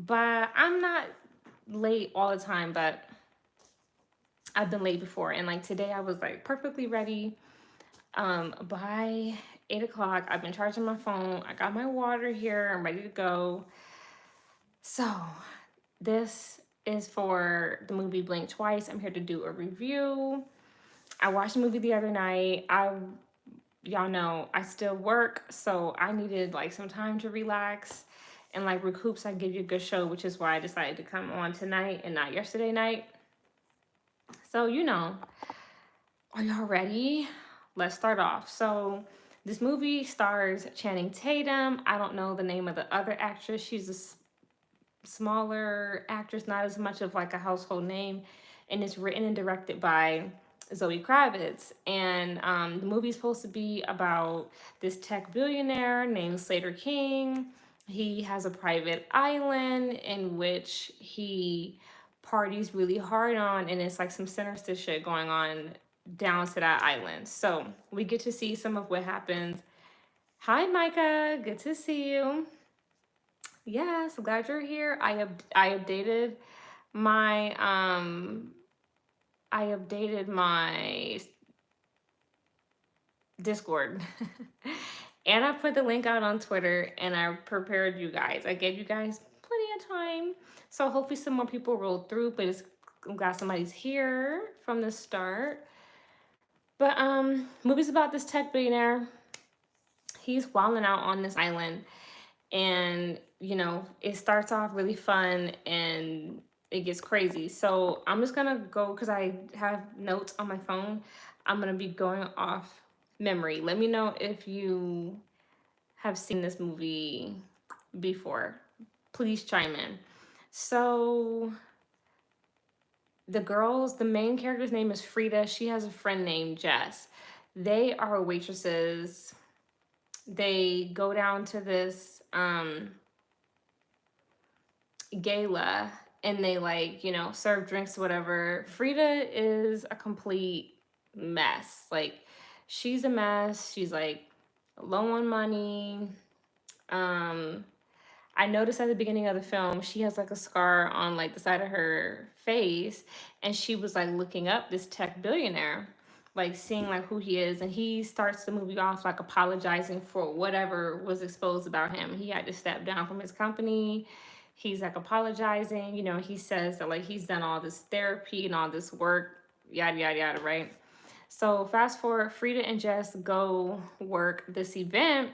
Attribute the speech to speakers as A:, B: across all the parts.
A: but I'm not late all the time, but I've been late before. And like today I was like perfectly ready. By 8 o'clock, I've been charging my phone. I got my water here. I'm ready to go. So this is for the movie Blink Twice. I'm here to do a review. I watched the movie the other night. Y'all know I still work, so I needed like some time to relax and like recoup so I give you a good show, which is why I decided to come on tonight and not yesterday night. So, are y'all ready? Let's start off. So, this movie stars Channing Tatum. I don't know the name of the other actress. She's a smaller actress, not as much of like a household name. And it's written and directed by Zoe Kravitz. And the movie's supposed to be about this tech billionaire named Slater King. He has a private island in which he parties really hard on, and it's like some sinister shit going on down to that island. So we get to see some of what happens. Hi, Micah. Good to see you. Yes, glad you're here. I updated my Discord. And I put the link out on Twitter and I prepared you guys. I gave you guys plenty of time. So hopefully some more people roll through, but I'm glad somebody's here from the start. But movie's about this tech billionaire. He's wilding out on this island, and it starts off really fun and it gets crazy. So I'm just gonna go because I have notes on my phone. I'm gonna be going off memory. Let me know if you have seen this movie before. Please chime in. So the main character's name is Frida. She has a friend named Jess. They are waitresses. They go down to this gala and they like, serve drinks, whatever. Frida is a complete mess. Like, she's a mess. She's like low on money. Um, I noticed at the beginning of the film, she has like a scar on like the side of her face, and she was like looking up this tech billionaire, like seeing like who he is, and he starts the movie off like apologizing for whatever was exposed about him. He had to step down from his company. He's like apologizing, he says that like he's done all this therapy and all this work, yada yada yada, right? So fast forward, Frida and Jess go work this event.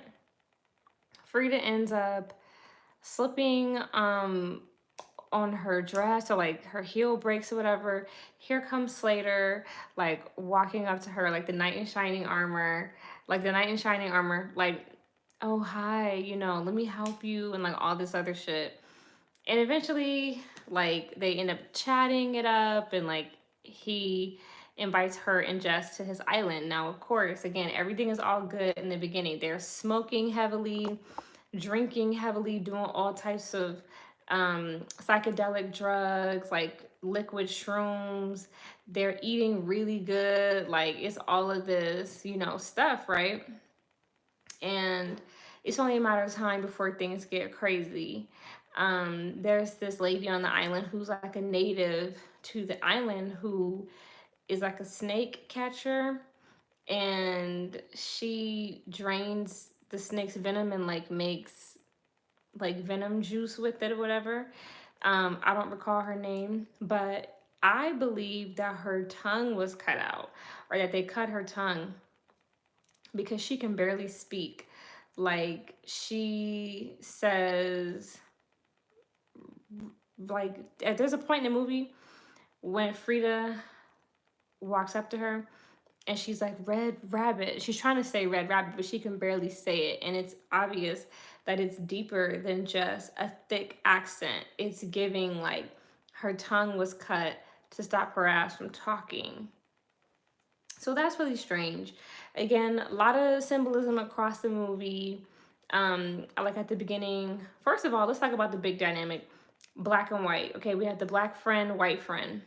A: Frida ends up slipping on her dress, or like her heel breaks or whatever. Here comes Slater, like walking up to her like the knight in shining armor, like, oh hi, let me help you, and like all this other shit. And eventually, like, they end up chatting it up, and like he invites her and Jess to his island. Now, of course, again, everything is all good in the beginning. They're smoking heavily, drinking heavily, doing all types of psychedelic drugs, like liquid shrooms. They're eating really good. Like, it's all of this, stuff, right? And it's only a matter of time before things get crazy. There's this lady on the island who's like a native to the island who is like a snake catcher, and she drains the snake's venom and like makes like venom juice with it or whatever. I don't recall her name, but I believe that her tongue was cut out, or that they cut her tongue because she can barely speak. Like, she says, like, there's a point in the movie when Frida walks up to her and she's like, red rabbit. She's trying to say red rabbit, but she can barely say it. And it's obvious that it's deeper than just a thick accent. It's giving like her tongue was cut to stop her ass from talking. So that's really strange. Again, a lot of symbolism across the movie. I like at the beginning. First of all, let's talk about the big dynamic. Black and white. Okay, we have the black friend, white friend.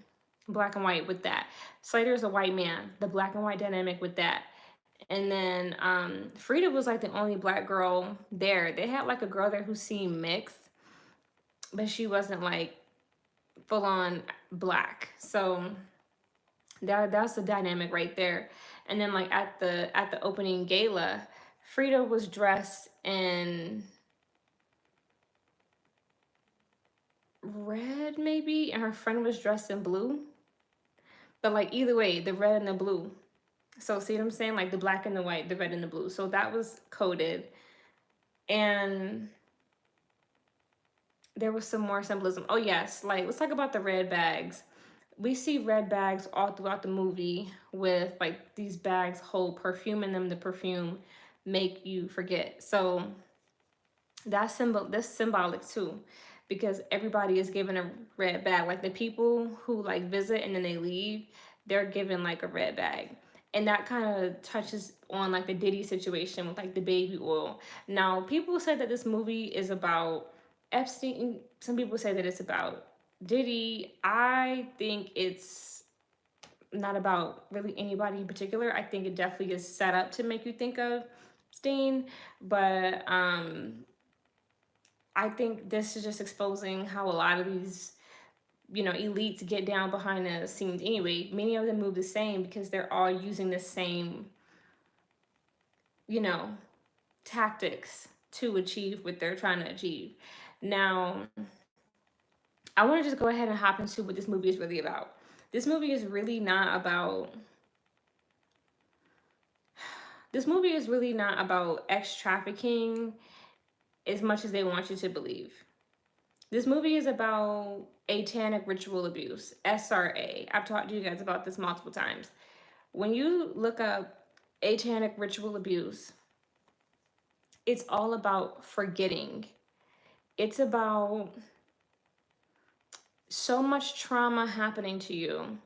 A: Black and white with that. Slater is a white man. The black and white dynamic with that. And then Frida was like the only black girl there. They had like a girl there who seemed mixed. but she wasn't like full on black. So that's the dynamic right there. And then like at the opening gala, Frida was dressed in red maybe, and her friend was dressed in blue. But like either way, the red and the blue. So see what I'm saying? Like the black and the white, the red and the blue. So that was coded. And there was some more symbolism. Oh yes, like let's talk about the red bags. We see red bags all throughout the movie with like these bags hold perfume in them. The perfume make you forget. So that's symbolic too, because everybody is given a red bag. Like the people who like visit and then they leave, they're given like a red bag. And that kind of touches on like the Diddy situation with like the baby oil. Now people say that this movie is about Epstein. Some people say that it's about Diddy. I think it's not about really anybody in particular. I think it definitely is set up to make you think of Steen, but I think this is just exposing how a lot of these, elites get down behind the scenes anyway. Many of them move the same because they're all using the same, you know, tactics to achieve what they're trying to achieve. Now, I want to just go ahead and hop into what this movie is really about. This movie is really not about this movie is really not about ex trafficking as much as they want you to believe. This movie is about satanic ritual abuse, SRA. I've talked to you guys about this multiple times. When you look up satanic ritual abuse, it's all about forgetting. It's about so much trauma happening to you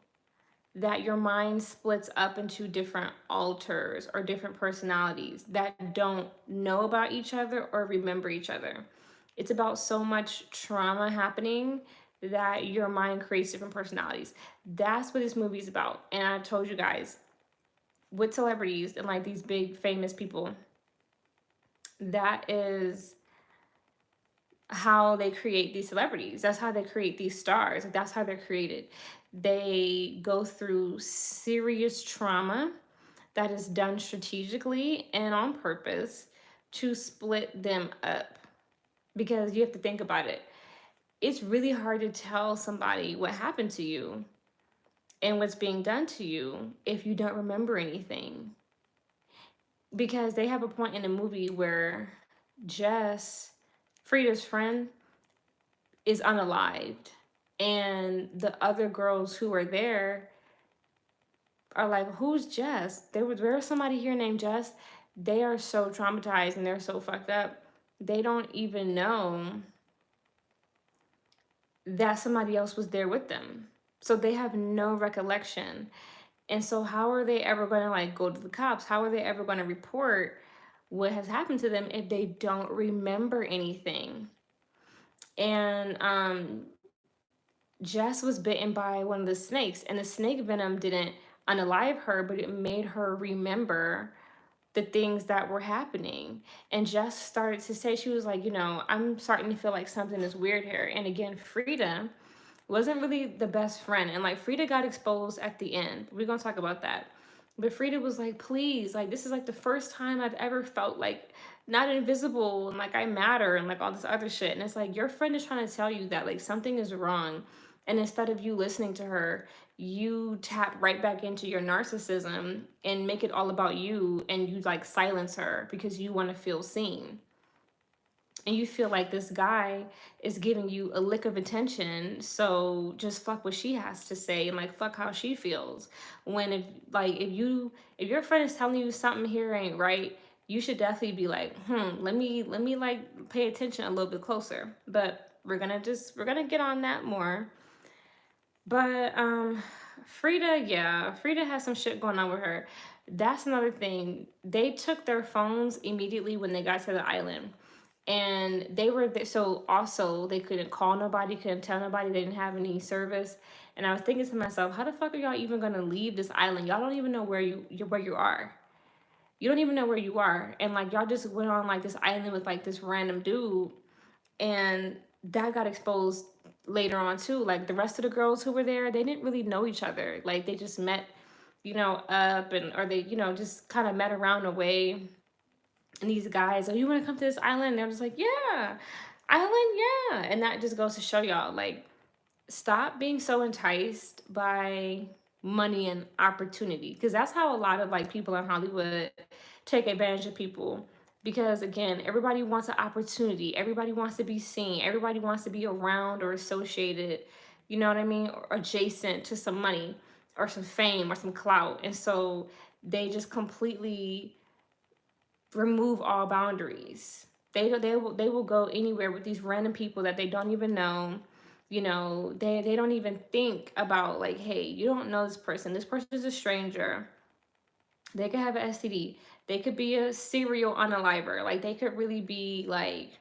A: that your mind splits up into different alters or different personalities that don't know about each other or remember each other. It's about so much trauma happening that your mind creates different personalities. That's what this movie is about. And I told you guys, with celebrities and like these big famous people, that is how they create these celebrities. That's how they create these stars. Like, that's how they're created. They go through serious trauma that is done strategically and on purpose to split them up. Because you have to think about it. It's really hard to tell somebody what happened to you and what's being done to you if you don't remember anything. Because they have a point in the movie where Jess, Frida's friend, is unalived. And the other girls who are there are like, who's Jess? There was somebody here named Jess. They are so traumatized and they're so fucked up. They don't even know that somebody else was there with them. So they have no recollection. And so how are they ever going to like go to the cops? How are they ever going to report what has happened to them if they don't remember anything? And Jess was bitten by one of the snakes, and the snake venom didn't unalive her, but it made her remember the things that were happening. And Jess started to say, she was like, I'm starting to feel like something is weird here. And again, Frida wasn't really the best friend. And like Frida got exposed at the end. We're going to talk about that. But Frida was like, please, like, this is like the first time I've ever felt like not invisible and like I matter and like all this other shit. And it's like, your friend is trying to tell you that like something is wrong. And instead of you listening to her, you tap right back into your narcissism and make it all about you. And you like silence her because you want to feel seen. And you feel like this guy is giving you a lick of attention, so just fuck what she has to say and like fuck how she feels. When if your friend is telling you something here ain't right, you should definitely be like, let me like pay attention a little bit closer. But we're gonna get on that more. But Frida has some shit going on with her. That's another thing. They took their phones immediately when they got to the island. And they were there, so also they couldn't call nobody, couldn't tell nobody, they didn't have any service. And I was thinking to myself, how the fuck are y'all even gonna leave this island? Y'all don't even know where you are. You don't even know where you are. And like y'all just went on like this island with like this random dude, and that got exposed later on too. Like the rest of the girls who were there, they didn't really know each other. Like they just met, up, and or they, just kind of met around a way. And these guys, oh, you want to come to this island? And they're just like, yeah, island, yeah. And that just goes to show y'all, like, stop being so enticed by money and opportunity, because that's how a lot of like people in Hollywood take advantage of people. Because again, everybody wants an opportunity, everybody wants to be seen, everybody wants to be around or associated, you know what I mean, or adjacent to some money or some fame or some clout. And so they just completely remove all boundaries. They will go anywhere with these random people that they don't even know. They don't even think about, like, hey, you don't know this person. This person is a stranger. They could have an STD. They could be a serial unaliver. Like they could really be like,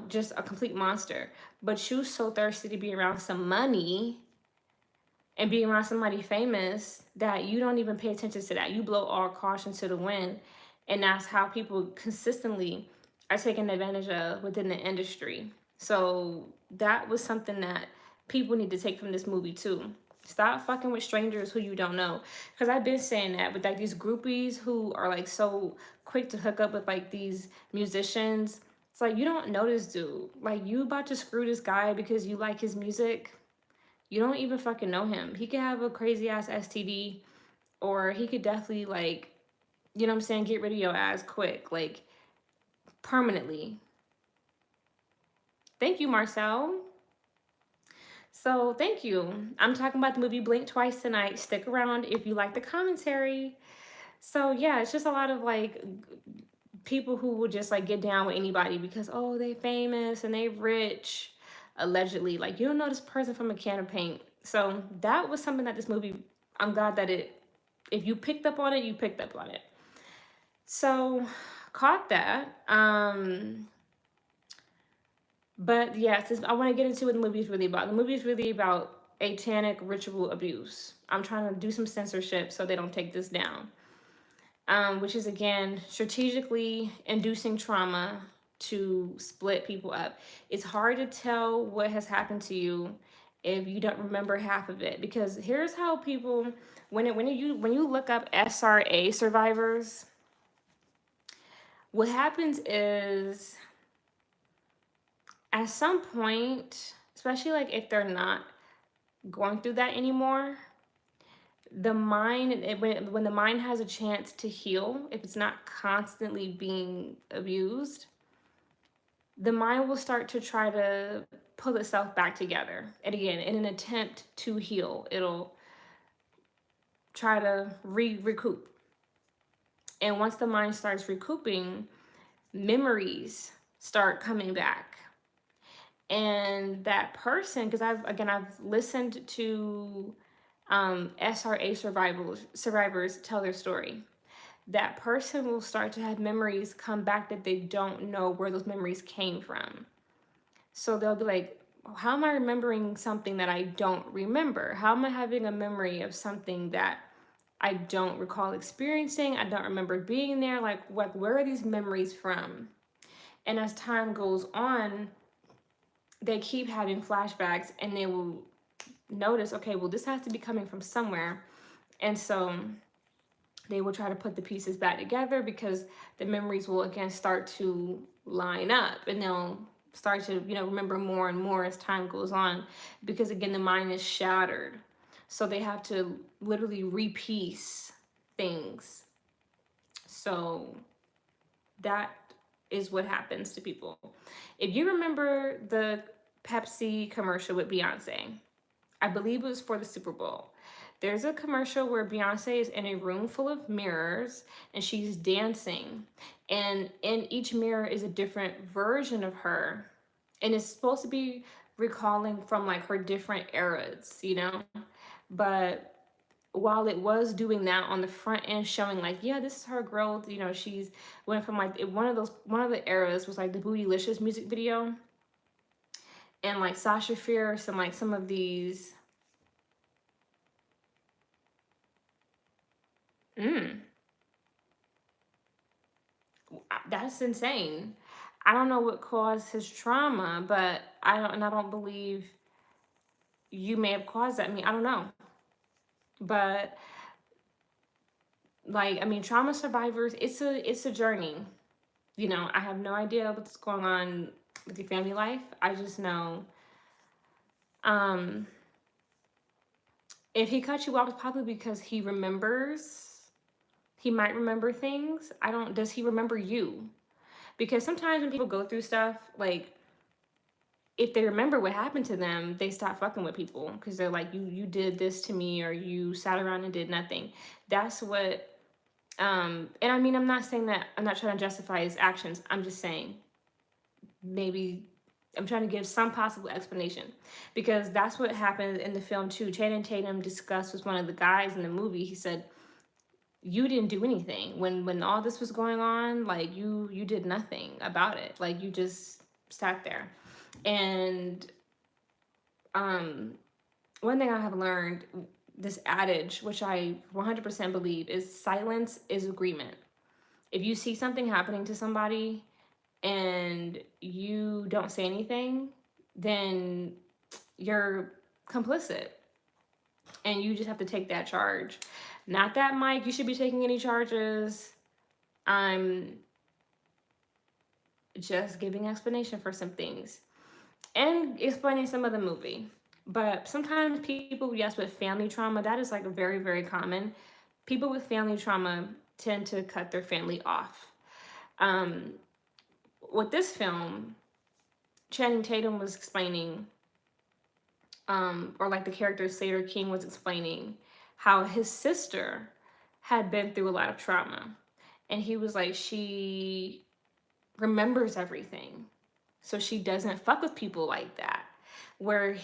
A: just a complete monster. But you so thirsty to be around some money and be around somebody famous that you don't even pay attention to that. You blow all caution to the wind. And that's how people consistently are taken advantage of within the industry. So that was something that people need to take from this movie too. Stop fucking with strangers who you don't know. Because I've been saying that with like these groupies who are like so quick to hook up with like these musicians. It's like, you don't know this dude. Like, you about to screw this guy because you like his music. You don't even fucking know him. He could have a crazy ass STD, or he could definitely, like, what I'm saying, get rid of your ass quick, like permanently. Thank you, Marcel. So thank you. I'm talking about the movie Blink Twice tonight. Stick around if you like the commentary. So yeah, it's just a lot of like people who will just like get down with anybody because, oh, they famous and they rich, allegedly. Like, you don't know this person from a can of paint. So that was something that this movie, I'm glad that if you picked up on it, you picked up on it. So caught that. But yeah, I want to get into what the movie is really about. The movie is really about satanic ritual abuse. I'm trying to do some censorship so they don't take this down. Which is again strategically inducing trauma to split people up. It's hard to tell what has happened to you if you don't remember half of it, because here's how people, when you look up SRA survivors, what happens is at some point, especially like if they're not going through that anymore, the mind, when the mind has a chance to heal, if it's not constantly being abused, the mind will start to try to pull itself back together. And again, in an attempt to heal, it'll try to recoup. And once the mind starts recouping, memories start coming back. And that person, because I've listened to SRA survivors tell their story. That person will start to have memories come back that they don't know where those memories came from. So they'll be like, how am I remembering something that I don't remember? How am I having a memory of something that I don't recall experiencing? I don't remember being there. Like where are these memories from? And as time goes on, they keep having flashbacks and they will notice, okay, well, this has to be coming from somewhere. And so they will try to put the pieces back together because the memories will again start to line up, and they'll start to remember more and more as time goes on, because again the mind is shattered. So they have to literally repiece things. So that is what happens to people. If you remember the Pepsi commercial with Beyonce, I believe it was for the Super Bowl. There's a commercial where Beyonce is in a room full of mirrors and she's dancing. And in each mirror is a different version of her. And it's supposed to be recalling from like her different eras. But while it was doing that on the front end, showing like, yeah, this is her growth, she's went from like one of the eras was like the Bootylicious music video. And like Sasha Fierce and like some of these that's insane. I don't know what caused his trauma, but I don't believe you may have caused that. I mean, I don't know. But like, I mean, trauma survivors, it's a journey. You know, I have no idea what's going on with your family life. I just know um if he cut you off, it's probably because he remembers. He might remember things. I don't, does he remember you? Because sometimes when people go through stuff, like if they remember what happened to them, they stop fucking with people because they're like, you did this to me, or you sat around and did nothing. That's what and I mean, I'm not saying that, I'm not trying to justify his actions. I'm just saying maybe I'm trying to give some possible explanation, because that's what happened in the film too. Channing Tatum discussed with one of the guys in the movie. He said, "You didn't do anything when all this was going on. Like you did nothing about it. Like you just sat there." And um, one thing I have learned, this adage, which I 100% believe, is silence is agreement. If you see something happening to somebody and you don't say anything, then you're complicit and you just have to take that charge. Not that, Mike, you should be taking any charges. I'm just giving explanation for some things and explaining some of the movie. But sometimes people, yes, with family trauma, that is like very, very common. People with family trauma tend to cut their family off. Um, with this film, Channing Tatum was explaining, or like the character Sailor King was explaining, how his sister had been through a lot of trauma. And he was like, she remembers everything. So she doesn't fuck with people like that. Whereas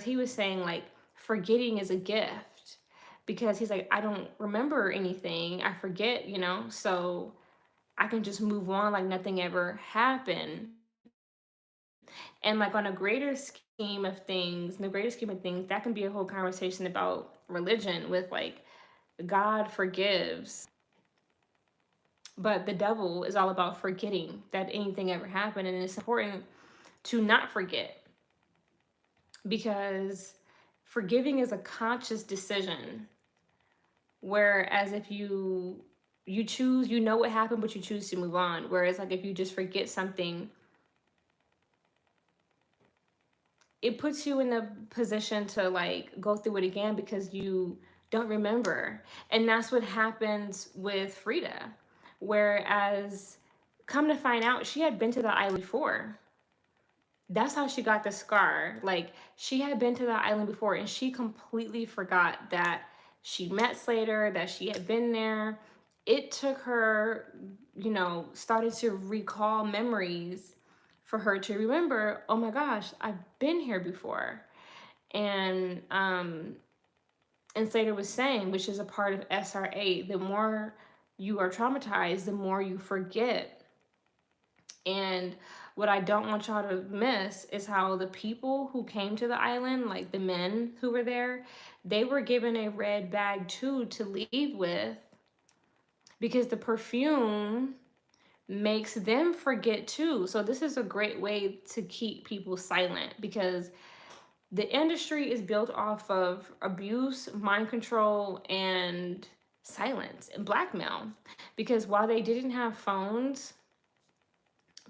A: he was saying like forgetting is a gift, because he's like, I don't remember anything. I forget, you know, so I can just move on like nothing ever happened. And like on a greater scheme of things, in the greater scheme of things, that can be a whole conversation about religion with like God forgives, but the devil is all about forgetting that anything ever happened. And it's important to not forget, because forgiving is a conscious decision. Whereas if you choose, you know what happened, but you choose to move on. Whereas like if you just forget something, it puts you in a position to like go through it again because you don't remember. And that's what happens with Frida. Whereas, come to find out, she had been to the island before. That's how she got the scar. Like, she had been to the island before and she completely forgot that she met Slater, that she had been there. It took her, you know, started to recall memories for her to remember, oh my gosh, I've been here before. And Slater was saying, which is a part of SRA, the more you are traumatized, the more you forget. And what I don't want y'all to miss is how the people who came to the island, like the men who were there, they were given a red bag too to leave with, because the perfume makes them forget too. So this is a great way to keep people silent, because the industry is built off of abuse, mind control, and silence and blackmail. Because while they didn't have phones,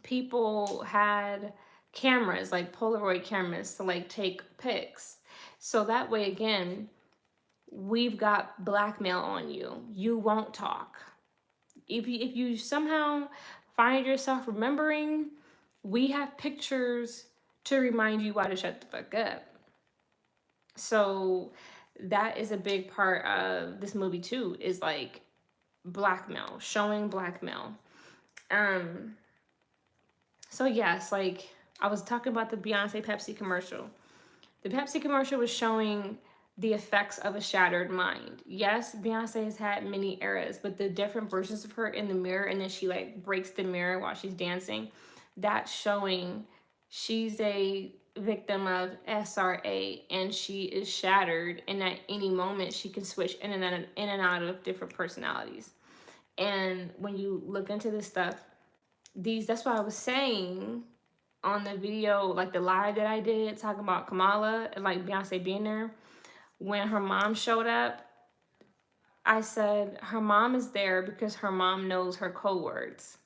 A: people had cameras, like Polaroid cameras, to like take pics. So that way, again, we've got blackmail on you. You won't talk. If you somehow find yourself remembering, we have pictures to remind you why to shut the fuck up. So that is a big part of this movie too, is like blackmail, showing blackmail. Um so yes, like I was talking about the Beyonce Pepsi commercial. The Pepsi commercial was showing the effects of a shattered mind. Yes, Beyonce has had many eras, but the different versions of her in the mirror, and then she like breaks the mirror while she's dancing, that's showing she's a victim of SRA and she is shattered, and at any moment she can switch in and out of different personalities. And when you look into this stuff, that's what I was saying on the video, like the live that I did talking about Kamala and like Beyonce being there. When her mom showed up, I said her mom is there because her mom knows her code words.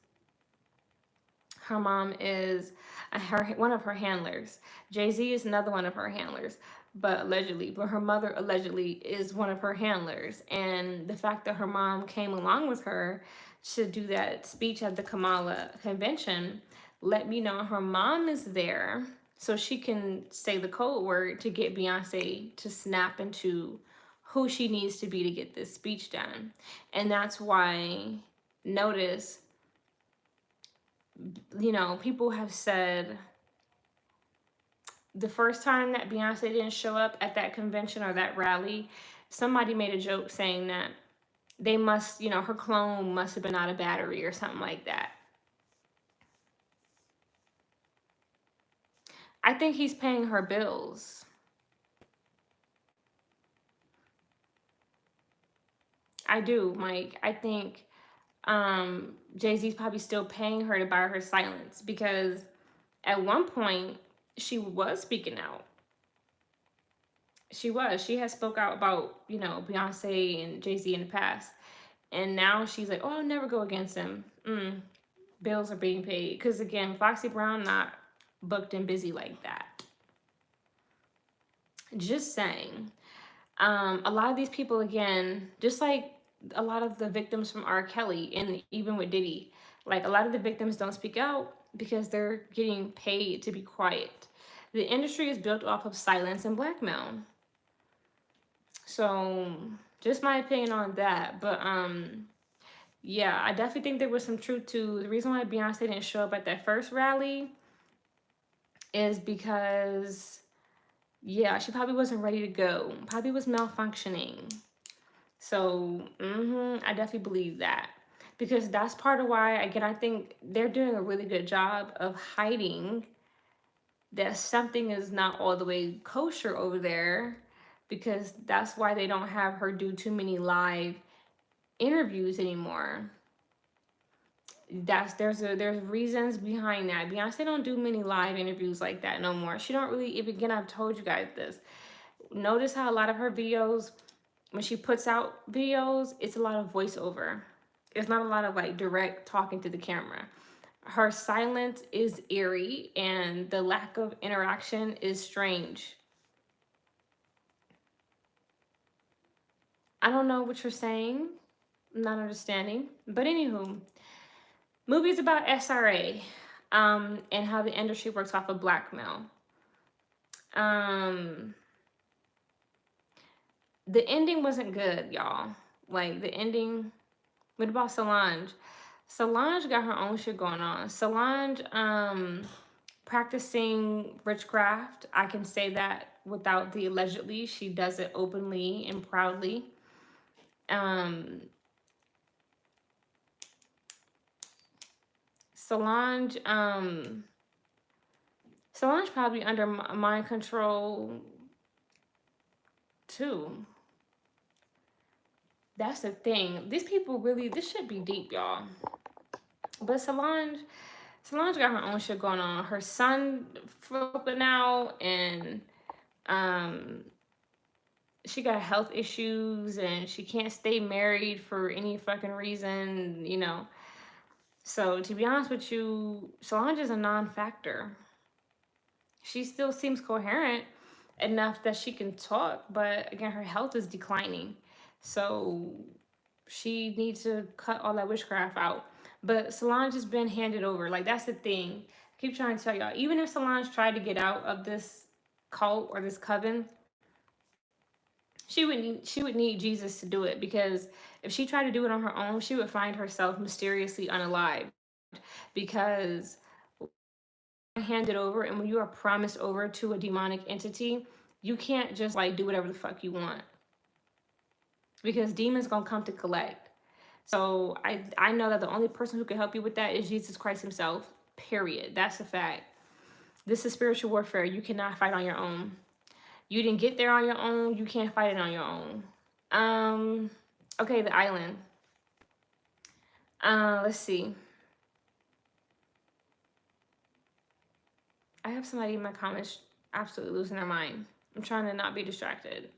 A: Her mom is one of her handlers. Jay-Z is another one of her handlers, but her mother allegedly is one of her handlers. And the fact that her mom came along with her to do that speech at the Kamala convention let me know her mom is there so she can say the code word to get Beyonce to snap into who she needs to be to get this speech done. And that's why, notice, people have said the first time that Beyonce didn't show up at that convention or that rally, somebody made a joke saying that they must, her clone must have been out of battery or something like that. I think he's paying her bills. I do, Mike. I think Jay-Z's probably still paying her to buy her silence, because at one point she was speaking out. She has spoke out about, Beyonce and Jay-Z in the past. And now she's like, oh, I'll never go against him. Bills are being paid. Because again, Foxy Brown not booked and busy like that. Just saying. A lot of these people, again, just like a lot of the victims from R. Kelly and even with Diddy, like a lot of the victims don't speak out because they're getting paid to be quiet. The industry is built off of silence and blackmail. So just my opinion on that. But yeah, I definitely think there was some truth to the reason why Beyonce didn't show up at that first rally is because, yeah, she probably wasn't ready to go. Probably was malfunctioning. So, I definitely believe that. Because that's part of why, again, I think they're doing a really good job of hiding that something is not all the way kosher over there, because that's why they don't have her do too many live interviews anymore. There's reasons behind that. Beyonce don't do many live interviews like that no more. She don't really, if again, I've told you guys this. Notice how a lot of her videos, when she puts out videos, it's a lot of voiceover. It's not a lot of like direct talking to the camera. Her silence is eerie and the lack of interaction is strange. I don't know what you're saying. I'm not understanding. But anywho, movies about SRA, and how the industry works off of blackmail. The ending wasn't good, y'all. Like the ending. What about Solange? Solange got her own shit going on. Solange, practicing witchcraft. I can say that without the allegedly. She does it openly and proudly. Solange, Solange probably under mind control too. That's the thing. These people really, this should be deep, y'all. But Solange got her own shit going on. Her son flipping out, and she got health issues, and she can't stay married for any fucking reason, So to be honest with you, Solange is a non-factor. She still seems coherent enough that she can talk, but again, her health is declining. So she needs to cut all that witchcraft out. But Solange has been handed over. Like, that's the thing. I keep trying to tell y'all, even if Solange tried to get out of this cult or this coven, she would need Jesus to do it, because if she tried to do it on her own, she would find herself mysteriously unalived. Because handed over, and when you are promised over to a demonic entity, you can't just like do whatever the fuck you want, because demons gonna come to collect. So I know that the only person who can help you with that is Jesus Christ himself, period. That's a fact. This is spiritual warfare. You cannot fight on your own. You didn't get there on your own. You can't fight it on your own. Okay, the island. Let's see. I have somebody in my comments absolutely losing their mind. I'm trying to not be distracted.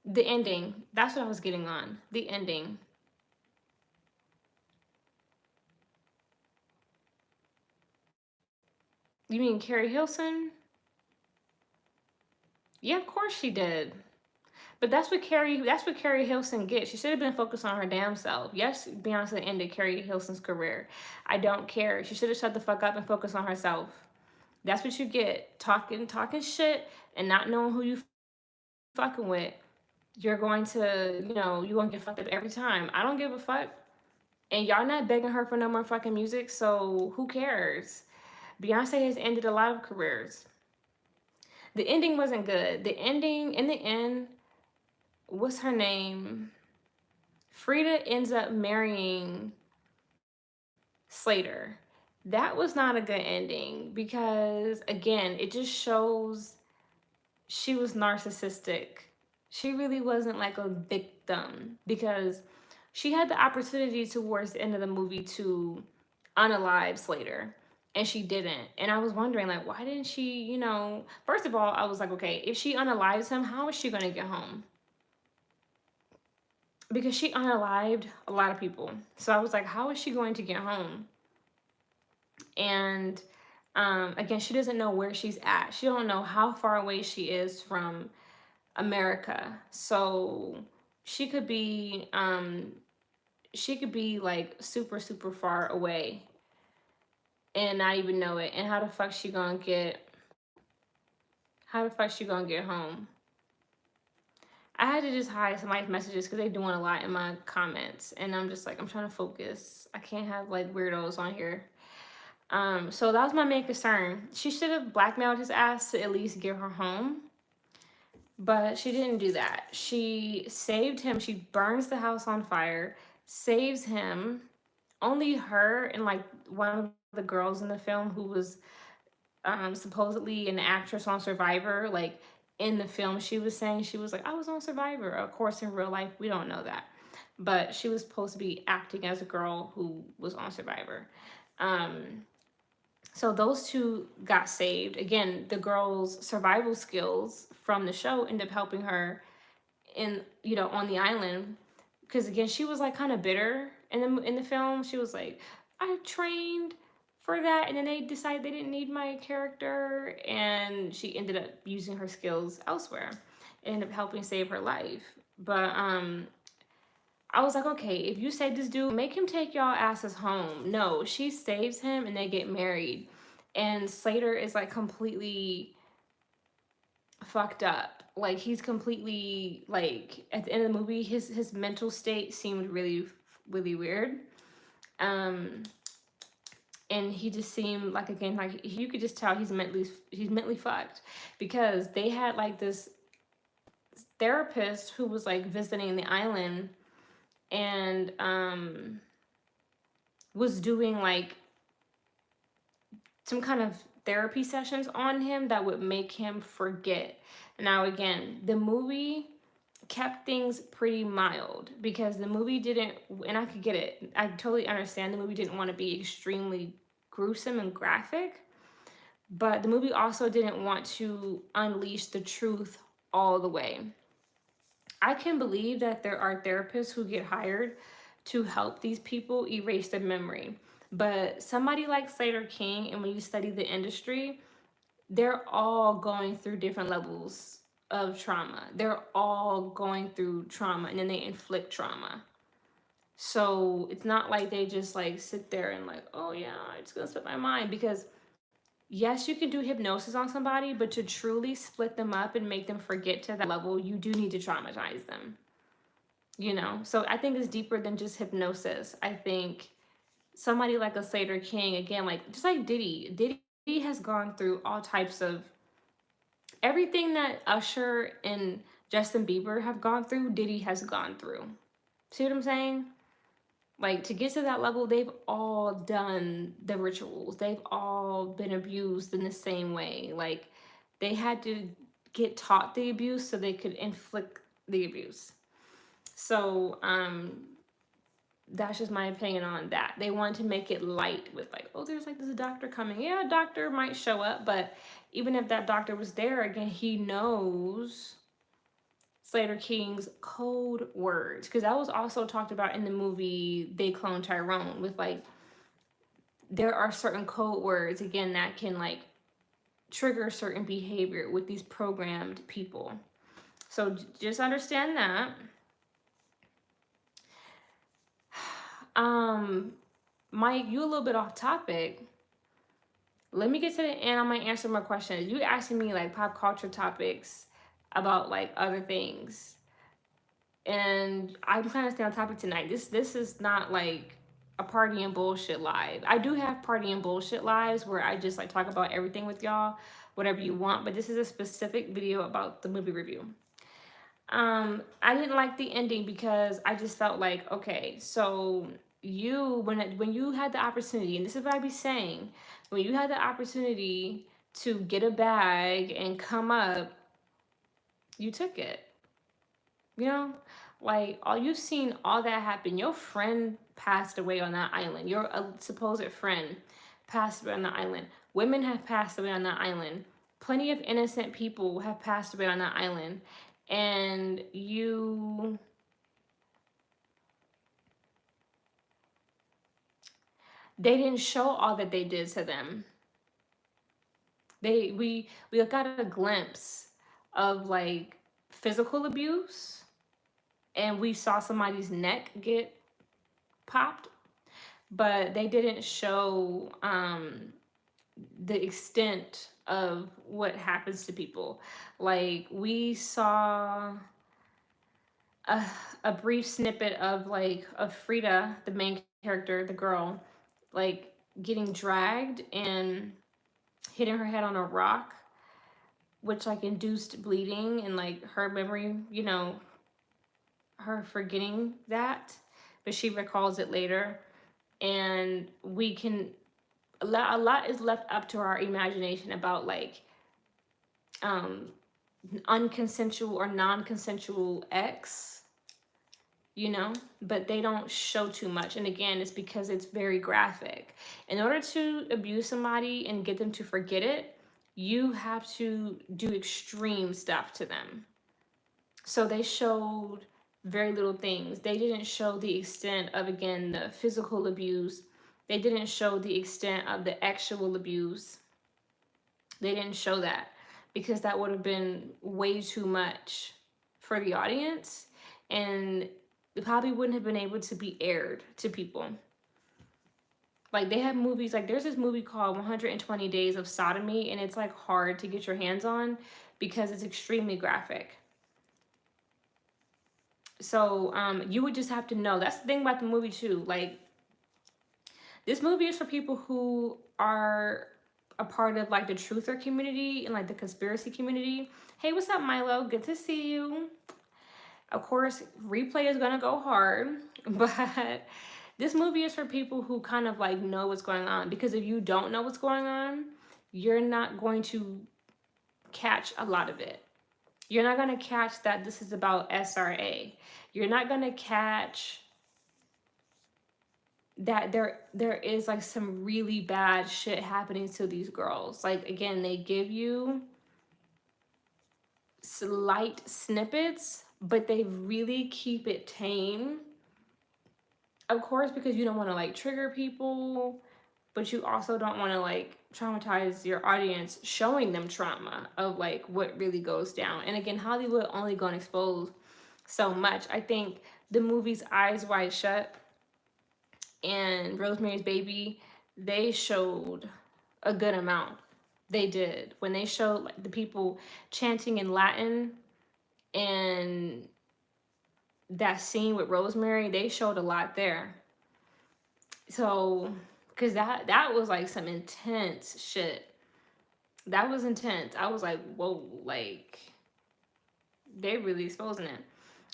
A: The ending. That's what I was getting on. The ending. You mean Carrie Hilson? Yeah, of course she did. But that's what Carrie Hilson gets. She should have been focused on her damn self. Yes, Beyonce ended Carrie Hilson's career. I don't care. She should have shut the fuck up and focused on herself. That's what you get. Talking shit and not knowing who you fucking with. You're going to, you're gonna get fucked up every time. I don't give a fuck. And y'all not begging her for no more fucking music, so who cares? Beyonce has ended a lot of careers. The ending wasn't good. The ending, in the end, what's her name? Frida ends up marrying Slater. That was not a good ending because, again, it just shows she was narcissistic. She really wasn't like a victim because she had the opportunity towards the end of the movie to unalive Slater and she didn't. And I was wondering, like, why didn't she, first of all, I was like, okay, if she unalives him, how is she going to get home? Because she unalived a lot of people. So I was like, how is she going to get home? And again, she doesn't know where she's at. She don't know how far away she is from America. So she could be like super super far away and not even know it. And how the fuck she gonna get home? I had to just hide somebody's messages because they're doing a lot in my comments, and I'm just like, I'm trying to focus. I can't have like weirdos on here. So that was my main concern. She should have blackmailed his ass to at least get her home, but she didn't do that. She saved him. She burns the house on fire, saves him. Only her and like one of the girls in the film who was supposedly an actress on Survivor, like in the film, she was saying she was like, I was on Survivor. Of course, in real life, we don't know that. But she was supposed to be acting as a girl who was on Survivor. Um, so those two got saved. Again, the girl's survival skills from the show ended up helping her on the island, because again she was like kind of bitter in the film. She was like, I trained for that and then they decided they didn't need my character, and she ended up using her skills elsewhere. It ended up helping save her life. But I was like, okay, if you save this dude, make him take y'all asses home. No, she saves him and they get married, and Slater is like completely fucked up. Like he's completely like at the end of the movie, his mental state seemed really really weird. Um, and he just seemed like, again, like you could just tell he's mentally fucked, because they had like this therapist who was like visiting the island and was doing like some kind of therapy sessions on him that would make him forget. Now, again, the movie kept things pretty mild because the movie didn't, and I could get it. I totally understand the movie didn't want to be extremely gruesome and graphic, but the movie also didn't want to unleash the truth all the way. I can believe that there are therapists who get hired to help these people erase their memory. But somebody like Slater King, and when you study the industry, they're all going through different levels of trauma. They're all going through trauma and then they inflict trauma. So it's not like they just like sit there and like, oh yeah, it's gonna split my mind. Because yes, you can do hypnosis on somebody, but to truly split them up and make them forget to that level, you do need to traumatize them. So I think it's deeper than just hypnosis. I think somebody like a Slater King, again, like just like Diddy has gone through all types of everything that Usher and Justin Bieber have gone through, Diddy has gone through. See what I'm saying? Like to get to that level, they've all done the rituals. They've all been abused in the same way. Like they had to get taught the abuse so they could inflict the abuse. So that's just my opinion on that. They wanted to make it light with like, oh, there's like this doctor coming. Yeah, a doctor might show up, but even if that doctor was there, again, he knows Slater King's code words, because that was also talked about in the movie They Clone Tyrone, with like there are certain code words again that can like trigger certain behavior with these programmed people. So just understand that. Mike, you a little bit off topic. Let me get to the end. I might answer more questions. You asking me like pop culture topics about like other things, and I'm kind of staying on topic tonight. This is not like a party and bullshit live. I do have party and bullshit lives where I just like talk about everything with y'all, whatever you want. But this is a specific video about the movie review. I didn't like the ending because I just felt like, okay, so you when you had the opportunity, and this is what I be saying, when you had the opportunity to get a bag and come up, you took it. You know, like all you've seen all that happen. Your friend passed away on that island. Your supposed friend passed away on the island. Women have passed away on that island. Plenty of innocent people have passed away on that island, and they didn't show all that they did to them. We got a glimpse of like physical abuse, and we saw somebody's neck get popped, but they didn't show the extent of what happens to people. Like we saw a, a brief snippet of like of Frida, the main character, the girl, like getting dragged and hitting her head on a rock, which like induced bleeding and like her memory, her forgetting that, but she recalls it later. And we can a lot is left up to our imagination about like um unconsensual or non-consensual X, but they don't show too much. And again, it's because it's very graphic. In order to abuse somebody and get them to forget it, you have to do extreme stuff to them. So they showed very little things. They didn't show the extent of, again, the physical abuse. They didn't show the extent of the actual abuse. They didn't show that because that would have been way too much for the audience, and it probably wouldn't have been able to be aired to people. Like they have movies, like there's this movie called 120 Days of Sodomy, and it's like hard to get your hands on because it's extremely graphic. So you would just have to know. That's the thing about the movie too. Like this movie is for people who are a part of like the truther community and like the conspiracy community. Hey, what's up, Milo? Good to see you. Of course, replay is gonna go hard, but this movie is for people who kind of like know what's going on. Because if you don't know what's going on, you're not going to catch a lot of it. You're not gonna catch that this is about SRA. You're not gonna catch that there is like some really bad shit happening to these girls. Like again, they give you slight snippets, but they really keep it tame. Of course, because you don't want to like trigger people, but you also don't want to like traumatize your audience, showing them trauma of like what really goes down. And again, Hollywood only gonna expose so much. I think the movies Eyes Wide Shut and Rosemary's Baby, they showed a good amount. They did. When they showed like the people chanting in Latin and that scene with Rosemary, they showed a lot there. So, because that was like some intense shit. That was intense. I was like, whoa, like they really exposing it.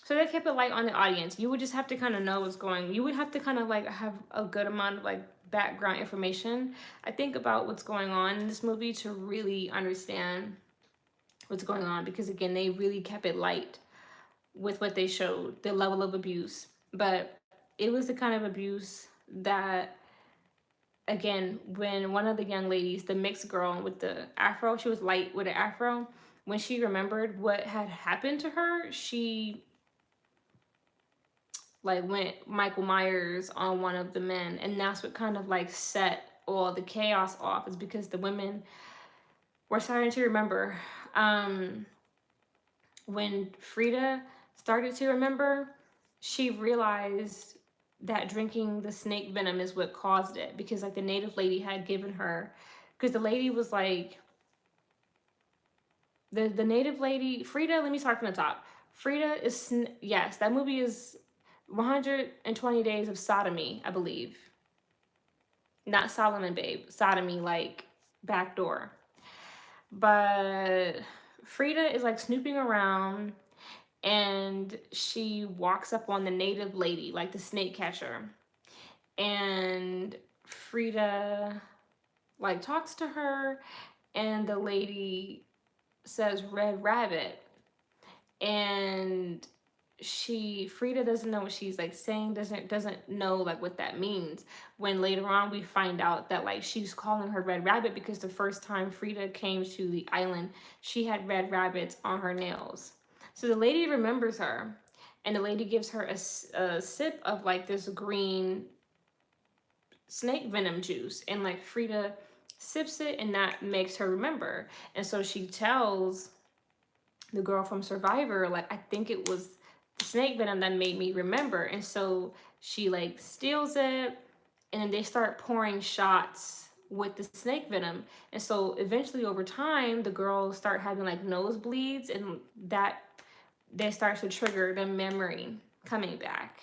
A: So they kept it light on the audience. You would just have to kind of know what's going. You would have to kind of like have a good amount of like background information, I think, about what's going on in this movie to really understand what's going on. Because again, they really kept it light with what they showed, the level of abuse. But it was the kind of abuse that, again, when one of the young ladies, the mixed girl with the afro, she was light with an afro, when she remembered what had happened to her, she like went Michael Myers on one of the men, and that's what kind of like set all the chaos off, is because the women were starting to remember. Um, when Frida started to remember, she realized that drinking the snake venom is what caused it, because like the native lady had given her, because the lady was like, the native lady, Frida, let me start from the top. Frida is, yes, that movie is 120 Days of Sodomy, I believe. Not Solomon Babe, sodomy like backdoor. But Frida is like snooping around, and she walks up on the native lady, like the snake catcher. And Frida like talks to her, and the lady says red rabbit, and Frida doesn't know what she's like saying, doesn't know like what that means, when later on we find out that like she's calling her red rabbit because the first time Frida came to the island, she had red rabbits on her nails. So the lady remembers her, and the lady gives her a sip of like this green snake venom juice, and like Frida sips it, and that makes her remember. And so she tells the girl from Survivor, like, I think it was the snake venom that made me remember. And so she like steals it, and then they start pouring shots with the snake venom. And so eventually over time, the girls start having like nosebleeds, and that starts to trigger the memory coming back.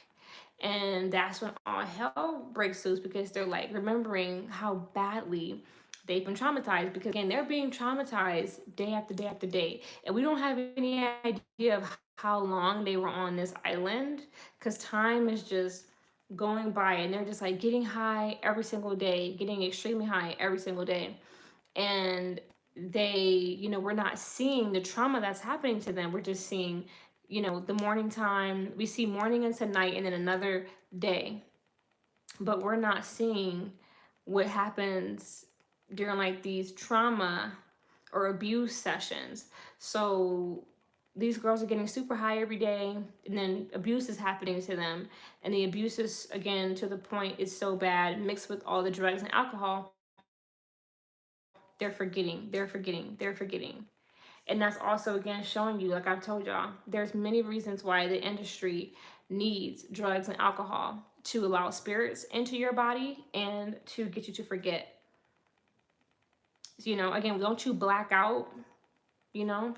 A: And that's when all hell breaks loose, because they're like remembering how badly they've been traumatized, because again, they're being traumatized day after day after day, and we don't have any idea of how long they were on this island, because time is just going by, and they're just like getting high every single day, getting extremely high every single day. And they, we're not seeing the trauma that's happening to them. We're just seeing, the morning time, we see morning into night, and then another day, but we're not seeing what happens during like these trauma or abuse sessions. So these girls are getting super high every day, and then abuse is happening to them, and the abuse is, again, to the point is so bad, mixed with all the drugs and alcohol, they're forgetting. And that's also, again, showing you, like I've told y'all, there's many reasons why the industry needs drugs and alcohol to allow spirits into your body and to get you to forget. Again, don't you black out,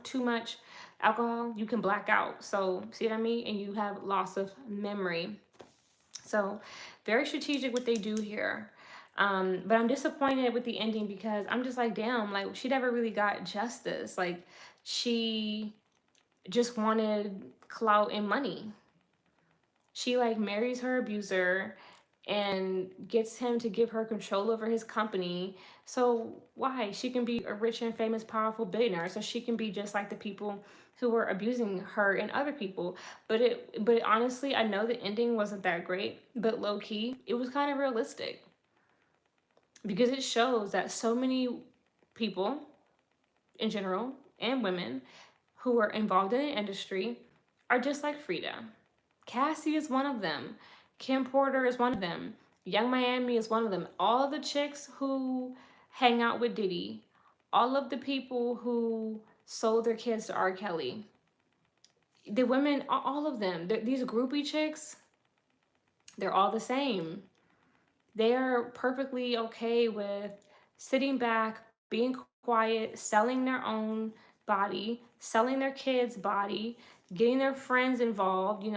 A: too much alcohol, you can black out. So, see what I mean? And you have loss of memory. So, very strategic what they do here. But I'm disappointed with the ending, because I'm just like, damn, like she never really got justice. Like, she just wanted clout and money. She like marries her abuser and gets him to give her control over his company. So why? She can be a rich and famous, powerful billionaire. So she can be just like the people who were abusing her and other people. But honestly, I know the ending wasn't that great, but low key, it was kind of realistic, because it shows that so many people in general, and women who are involved in the industry, are just like Frida. Cassie is one of them. Kim Porter is one of them. Young Miami is one of them. All of the chicks who hang out with Diddy, all of the people who sold their kids to R. Kelly, the women, all of them, these groupie chicks, they're all the same. They are perfectly okay with sitting back, being quiet, selling their own body, selling their kids' body, getting their friends involved,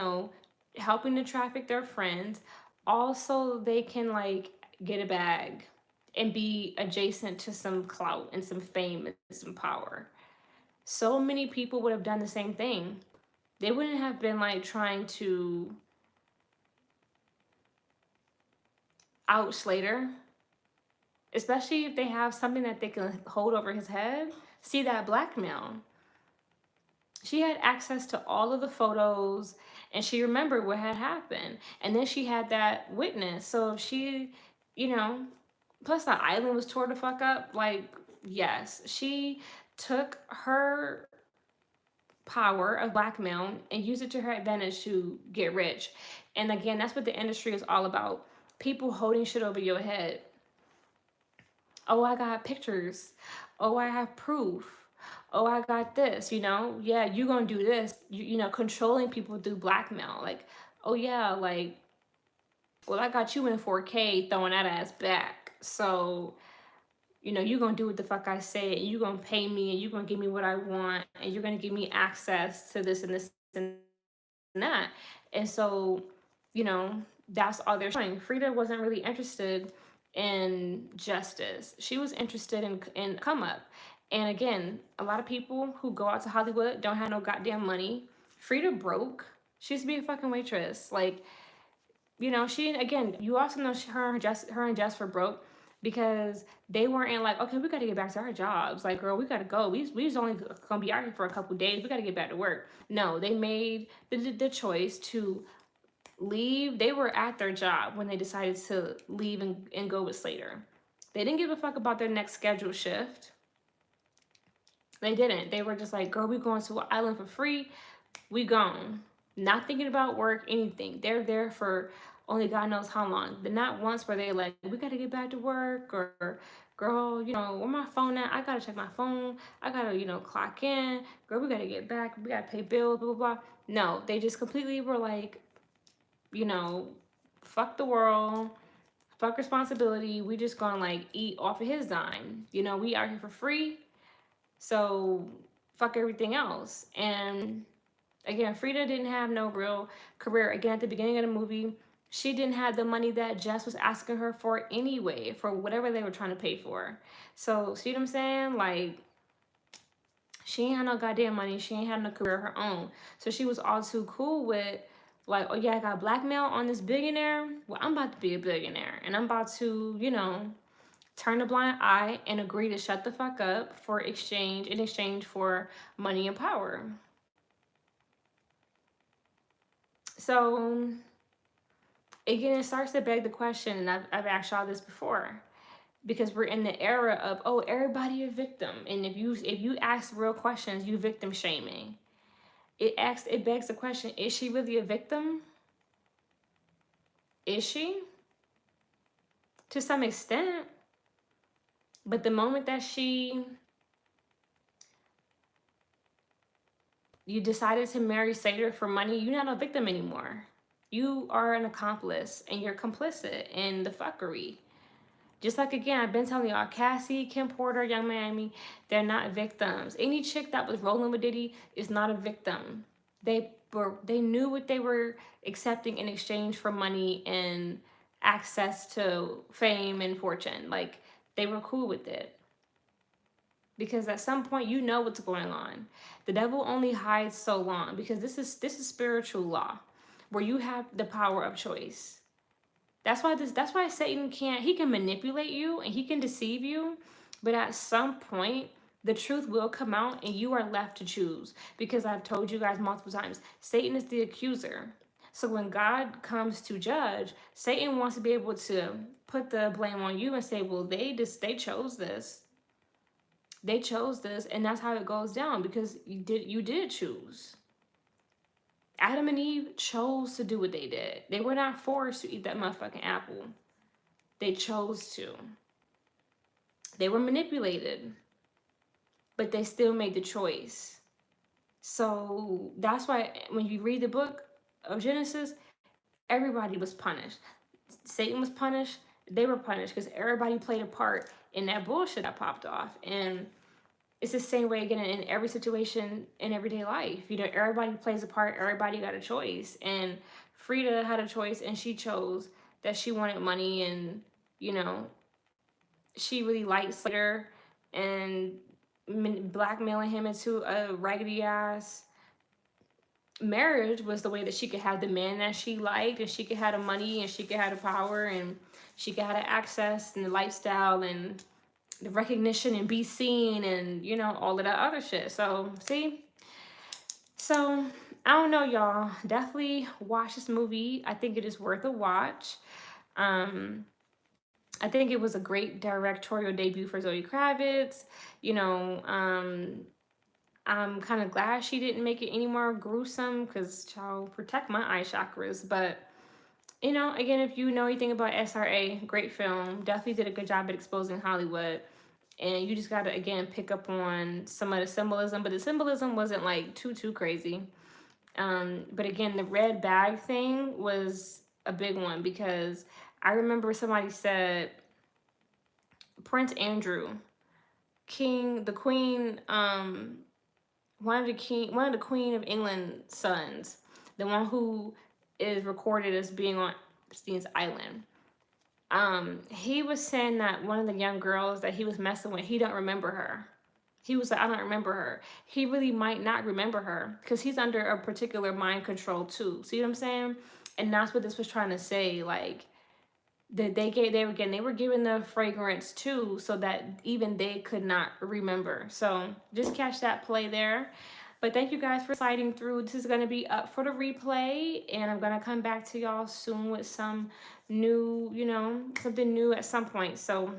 A: helping to traffic their friends. Also, they can like get a bag and be adjacent to some clout and some fame and some power. So many people would have done the same thing. They wouldn't have been like trying to out Slater, especially if they have something that they can hold over his head. See that blackmail. She had access to all of the photos And she remembered what had happened. And then she had that witness. So she, you know, plus the island was tore the fuck up. Like, yes, she took her power of blackmail and used it to her advantage to get rich. And again, that's what the industry is all about. People holding shit over your head. Oh, I got pictures. Oh, I have proof. Oh, I got this, Yeah, you gonna do this. Controlling people through blackmail. Like, oh yeah, like, well, I got you in 4K throwing that ass back. So, you gonna do what the fuck I say, and you gonna pay me, and you gonna give me what I want, and you're gonna give me access to this and this and that. And so, you know, that's all they're showing. Frida wasn't really interested in justice. She was interested in come up. And again, a lot of people who go out to Hollywood don't have no goddamn money. Frida broke. She used to be a fucking waitress. Like, she, again, you also know her and Jess were broke because they weren't like, okay, we got to get back to our jobs. Like, girl, we got to go. We just only gonna be out here for a couple days. We got to get back to work. No, they made the choice to leave. They were at their job when they decided to leave and go with Slater. They didn't give a fuck about their next scheduled shift. They didn't. They were just like, girl, we going to an island for free. We gone. Not thinking about work, anything. They're there for only God knows how long. But not once were they like, we gotta get back to work, or girl, where my phone at? I gotta check my phone. I gotta, clock in. Girl, we gotta get back. We gotta pay bills, blah, blah, blah. No, they just completely were like, fuck the world, fuck responsibility. We just gonna like eat off of his dime. We out here for free. So fuck everything else. And again, Frida didn't have no real career. Again, at the beginning of the movie, she didn't have the money that Jess was asking her for anyway, for whatever they were trying to pay for. So, see what I'm saying? Like, she ain't had no goddamn money. She ain't had no career of her own. So she was all too cool with, like, oh yeah, I got blackmail on this billionaire. Well, I'm about to be a billionaire. And I'm about to, turn a blind eye and agree to shut the fuck up in exchange for money and power. So again, it starts to beg the question, and I've asked y'all this before, because we're in the era of, oh, everybody a victim, and if you ask real questions, you victim shaming. It begs the question: is she really a victim? Is she? To some extent, but the moment that you decided to marry Sater for money, you're not a victim anymore. You are an accomplice, and you're complicit in the fuckery. Just like, again, I've been telling y'all, Cassie, Kim Porter, Young Miami, they're not victims. Any chick that was rolling with Diddy is not a victim. They knew what they were accepting in exchange for money and access to fame and fortune. Like, they were cool with it. Because at some point you know what's going on. The devil only hides so long, because this is spiritual law where you have the power of choice. That's why Satan he can manipulate you and he can deceive you, but at some point the truth will come out and you are left to choose. Because I've told you guys multiple times, Satan is the accuser. So when God comes to judge, Satan wants to be able to put the blame on you and say, well, they chose this. They chose this, and that's how it goes down, because you did choose. Adam and Eve chose to do what they did. They were not forced to eat that motherfucking apple. They chose to. They were manipulated, but they still made the choice. So that's why when you read the book of Genesis, everybody was punished. Satan was punished. They were punished because everybody played a part in that bullshit that popped off. And it's the same way again in every situation in everyday life. Everybody plays a part. Everybody got a choice. And Frida had a choice, and she chose that she wanted money, and she really liked Slater, and blackmailing him into a raggedy ass marriage was the way that she could have the man that she liked, and she could have the money, and she could have the power, and she could have the access and the lifestyle and the recognition and be seen, and all of that other shit. So see, I don't know, y'all. Definitely watch this movie. I think it is worth a watch. Um, I think it was a great directorial debut for Zoe Kravitz. You know, I'm kind of glad she didn't make it any more gruesome because, child, protect my eye chakras. But, you know, again, if you know anything about SRA, great film. Definitely did a good job at exposing Hollywood. And you just got to, again, pick up on some of the symbolism. But the symbolism wasn't like too crazy. But again, the red bag thing was a big one because I remember somebody said Prince Andrew, King, the Queen, one of the Queen of England sons, the one who is recorded as being on Epstein's island. He was saying that one of the young girls that he was messing with, he don't remember her. He was like, I don't remember her. He really might not remember her because he's under a particular mind control too. See what I'm saying? And that's what this was trying to say. Like that they were given the fragrance too, so that even they could not remember. So just catch that play there. But thank you guys for sliding through. This is going to be up for the replay, and I'm going to come back to y'all soon with some new, something new at some point. So,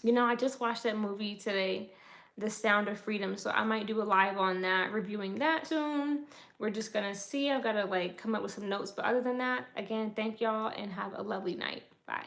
A: I just watched that movie today, The Sound of Freedom. So I might do a live on that, reviewing that soon. We're just going to see. I've got to come up with some notes. But other than that, again, thank y'all and have a lovely night. Bye.